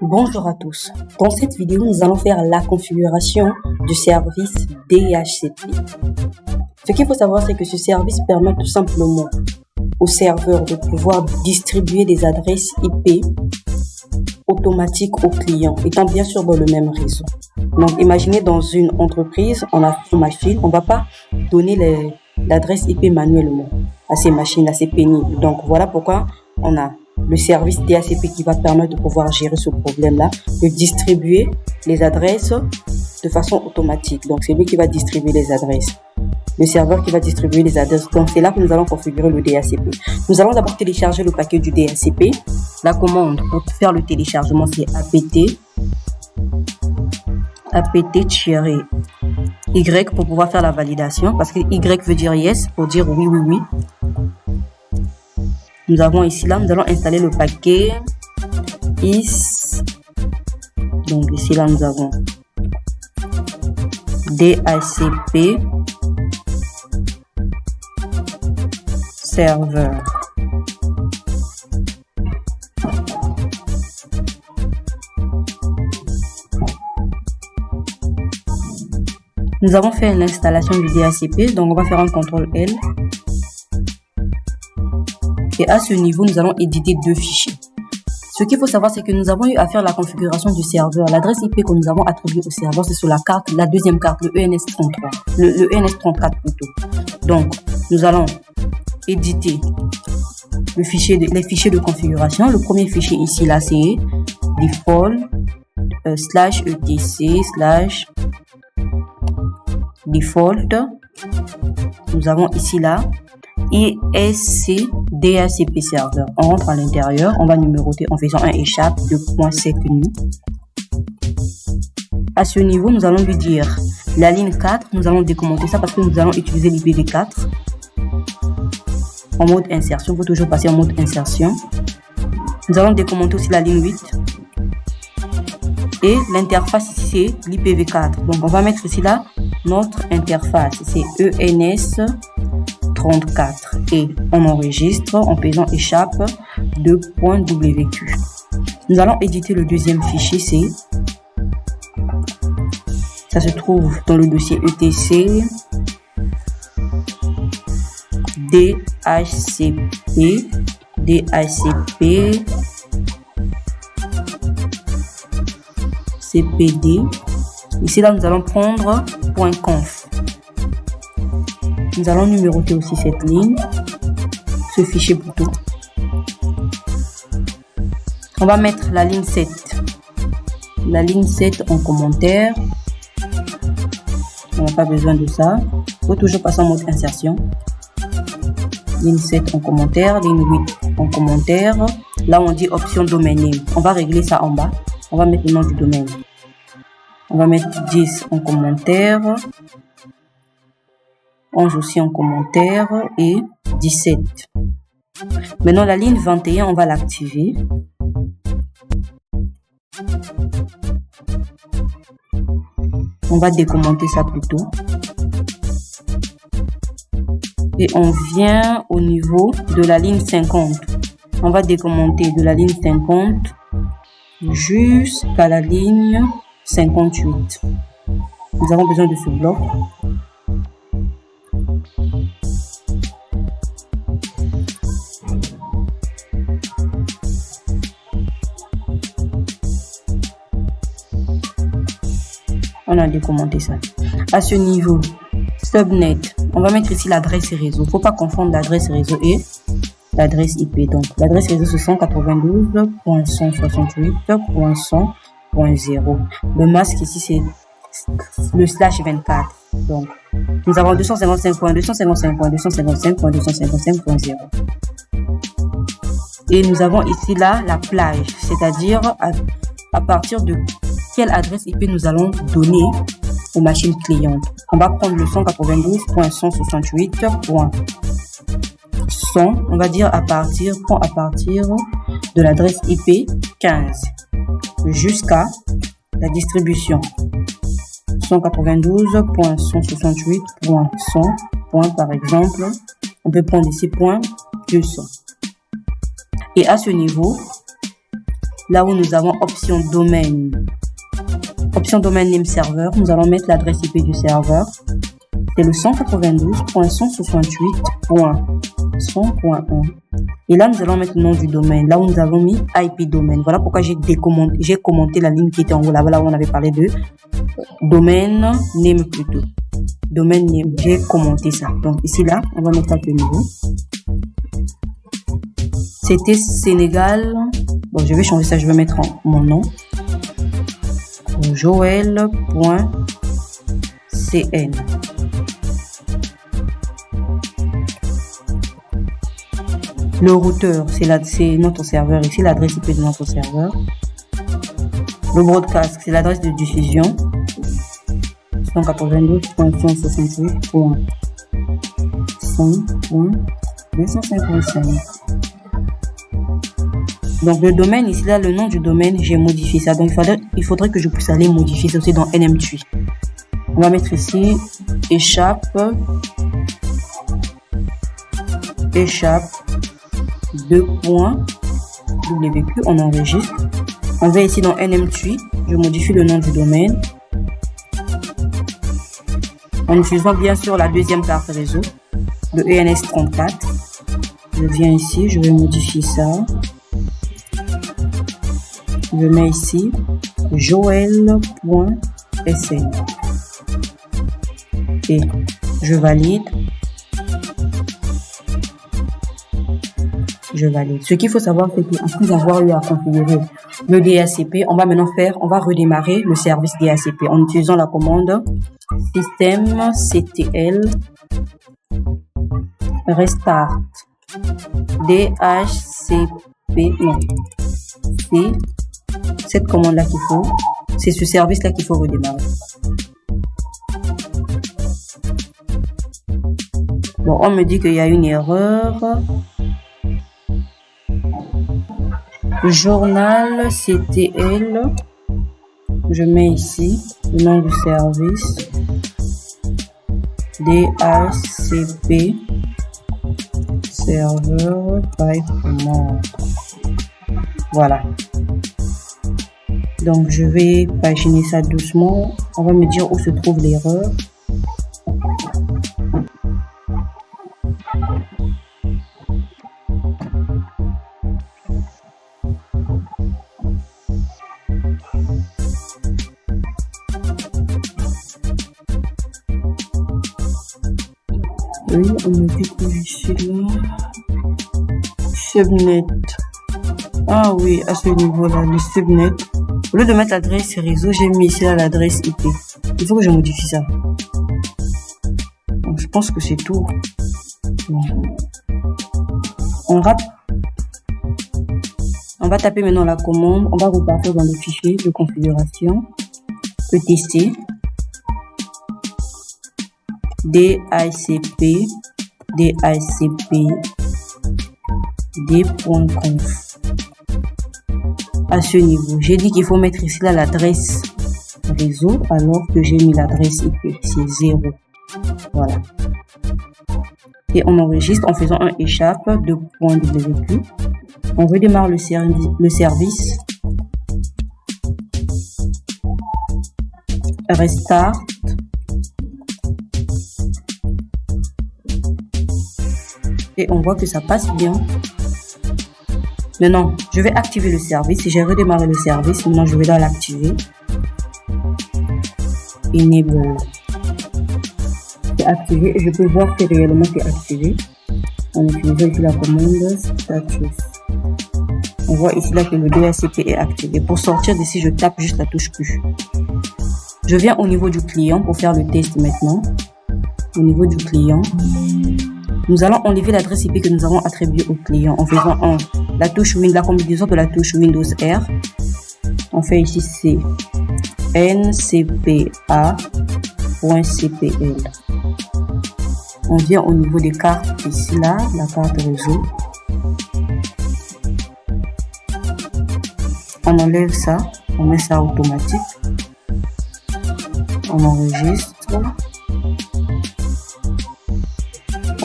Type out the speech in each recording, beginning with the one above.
Bonjour à tous. Dans cette vidéo, nous allons faire la configuration du service DHCP. Ce qu'il faut savoir, c'est que ce service permet tout simplement au serveur de pouvoir distribuer des adresses IP automatiques aux clients, étant bien sûr dans le même réseau. Donc, imaginez dans une entreprise, on a une machine, on ne va pas donner l'adresse IP manuellement à ces machines, assez pénible. Donc, voilà pourquoi on a le service DHCP qui va permettre de pouvoir gérer ce problème-là, de distribuer les adresses de façon automatique. Donc, c'est lui qui va distribuer les adresses. Le serveur qui va distribuer les adresses. Donc, c'est là que nous allons configurer le DHCP. Nous allons d'abord télécharger le paquet du DHCP. La commande pour faire le téléchargement, c'est apt-y pour pouvoir faire la validation, parce que Y veut dire yes, pour dire oui, oui, oui. Nous avons ici, là, nous allons installer le paquet is. Donc, ici, là, nous avons DHCP serveur. Nous avons fait l'installation du DHCP, donc on va faire un CTRL L. Et à ce niveau, nous allons éditer deux fichiers. Ce qu'il faut savoir, c'est que nous avons eu à faire la configuration du serveur. L'adresse IP que nous avons attribuée au serveur, c'est sur la carte, la deuxième carte, le ENS33, le ENS34 plutôt. Donc, nous allons éditer les fichiers de configuration. Le premier fichier ici, là, c'est default /etc/ default. Nous avons ici, là, ISC DHCP serveur. On rentre à l'intérieur, on va numéroter en faisant un échappe 2.7 nu. À ce niveau, nous allons lui dire la ligne 4, nous allons décommenter ça parce que nous allons utiliser l'IPv4 en mode insertion. Il faut toujours passer en mode insertion. Nous allons décommenter aussi la ligne 8 et l'interface ici c'est l'IPv4. Donc on va mettre ici là notre interface, c'est ENS34 et on enregistre en faisant échappe 2.wq. Nous allons éditer le deuxième fichier, ça se trouve dans le dossier etc DHCP CPD. Ici là nous allons prendre .conf. Nous allons numéroter aussi cette ligne, ce fichier plutôt. On va mettre la ligne 7. La ligne 7 en commentaire. On n'a pas besoin de ça. Il faut toujours passer en mode insertion. Ligne 7 en commentaire, ligne 8 en commentaire. Là on dit option domaine name. On va régler ça en bas. On va mettre le nom du domaine. On va mettre 10 en commentaire. 11 aussi en commentaire et 17. Maintenant, la ligne 21, on va l'activer. On va décommenter ça plutôt. Et on vient au niveau de la ligne 50. On va décommenter de la ligne 50 jusqu'à la ligne 58. Nous avons besoin de ce bloc. On a décommenté ça. À ce niveau, subnet, on va mettre ici l'adresse réseau. Il ne faut pas confondre l'adresse réseau et l'adresse IP. Donc, l'adresse réseau, c'est 192.168.100.0. Le masque ici, c'est le /24. Donc, nous avons 255.255.255.255.0. Et nous avons ici là la plage, c'est-à-dire à partir de quelle adresse IP nous allons donner aux machines clientes. On va prendre le 192.168.100. On va dire à partir de l'adresse IP 15 jusqu'à la distribution 192.168.100. Par exemple, on peut prendre ici .200. Et à ce niveau, là où nous avons option domaine. Option domaine name serveur, nous allons mettre l'adresse IP du serveur. C'est le 192.168.100.1. Et là, nous allons mettre le nom du domaine, là où nous avons mis IP domaine. Voilà pourquoi j'ai commenté la ligne qui était en haut, là où on avait parlé de domaine name plutôt. Domaine name, j'ai commenté ça. Donc ici, là, on va mettre à ce niveau. C'était Sénégal. Bon, je vais changer ça, je vais mettre mon nom. Joël.cn. Le routeur, c'est notre serveur ici, l'adresse IP de notre serveur. Le broadcast, c'est l'adresse de diffusion. 192.168.100.255. Donc le domaine, ici là, le nom du domaine, j'ai modifié ça. Donc il faudrait que je puisse aller modifier ça aussi dans NMTree. On va mettre ici échappe 2.wq, on enregistre. On va ici dans NMTree, je modifie le nom du domaine. En utilisant bien sûr la deuxième carte réseau, le ENS34. Je viens ici, je vais modifier ça. Je mets ici joel.sn et je valide. Ce qu'il faut savoir, c'est qu'après avoir eu à configurer le DHCP, on va redémarrer le service DHCP en utilisant la commande systemctl restart DHCP. Non, c'est cette commande là qu'il faut, c'est ce service là qu'il faut redémarrer. Bon, on me dit qu'il y a une erreur. Journal CTL, je mets ici le nom du service DHCP serveur by command. Voilà. Donc je vais paginer ça doucement. On va me dire où se trouve l'erreur. Oui, on me dit que je suis là. Subnet. Ah oui, à ce niveau-là, le subnet. Au lieu de mettre l'adresse réseau, j'ai mis ici l'adresse IP. Il faut que je modifie ça. Donc, je pense que c'est tout. Bon. On va taper maintenant la commande. On va repartir dans le fichier de configuration. ETC. DHCP d.conf. À ce niveau, j'ai dit qu'il faut mettre ici là l'adresse réseau alors que j'ai mis l'adresse IP, c'est 0. Voilà. Et on enregistre en faisant un échappe 2.wq. On redémarre le service. Restart. Et on voit que ça passe bien. Maintenant, je vais activer le service. Si j'ai redémarré le service, maintenant je vais dans l'activer. Enable. C'est activé et je peux voir que réellement c'est activé en utilisant ici la commande status. On voit ici là que le DHCP est activé. Pour sortir d'ici, je tape juste la touche Q. Je viens au niveau du client pour faire le test maintenant. Au niveau du client, nous allons enlever l'adresse IP que nous avons attribuée au client en faisant la combinaison de la touche Windows R. On fait ici C ncpa.cpl. On vient au niveau des cartes ici là, la carte réseau. On enlève ça, on met ça automatique. On enregistre.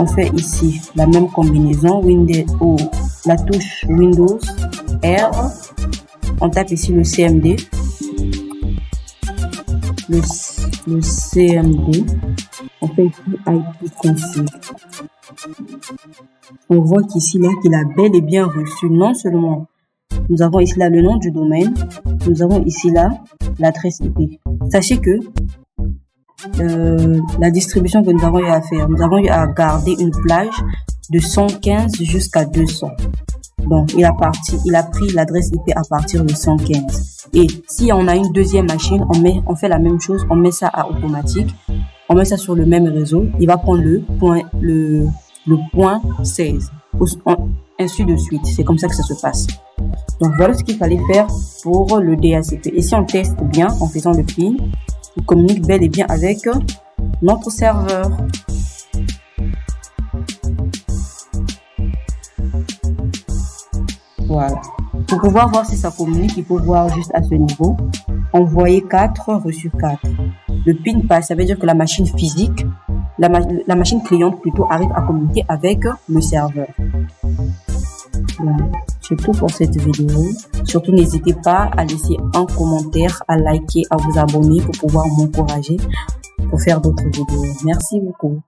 On fait ici la même combinaison, la touche Windows R. on tape ici le CMD. Le CMD, on fait ici IP config. On voit qu'ici, là, qu'il a bel et bien reçu non seulement, nous avons ici là le nom du domaine, nous avons ici là l'adresse IP. Sachez que la distribution que nous avons eu à faire, nous avons eu à garder une plage de 115 jusqu'à 200. Donc, il a pris l'adresse IP à partir de 115. Et si on a une deuxième machine, on fait la même chose, on met ça à automatique, on met ça sur le même réseau, il va prendre le point 16, ainsi de suite. C'est comme ça que ça se passe. Donc, voilà ce qu'il fallait faire pour le DHCP. Et si on teste bien en faisant le PIN, il communique bel et bien avec notre serveur. Voilà. Pour pouvoir voir si ça communique, il faut voir juste à ce niveau. Envoyer 4, reçu 4. Le PIN passe, ça veut dire que la machine physique, la machine cliente plutôt, arrive à communiquer avec le serveur. Voilà. C'est tout pour cette vidéo. Surtout, n'hésitez pas à laisser un commentaire, à liker, à vous abonner pour pouvoir m'encourager pour faire d'autres vidéos. Merci beaucoup.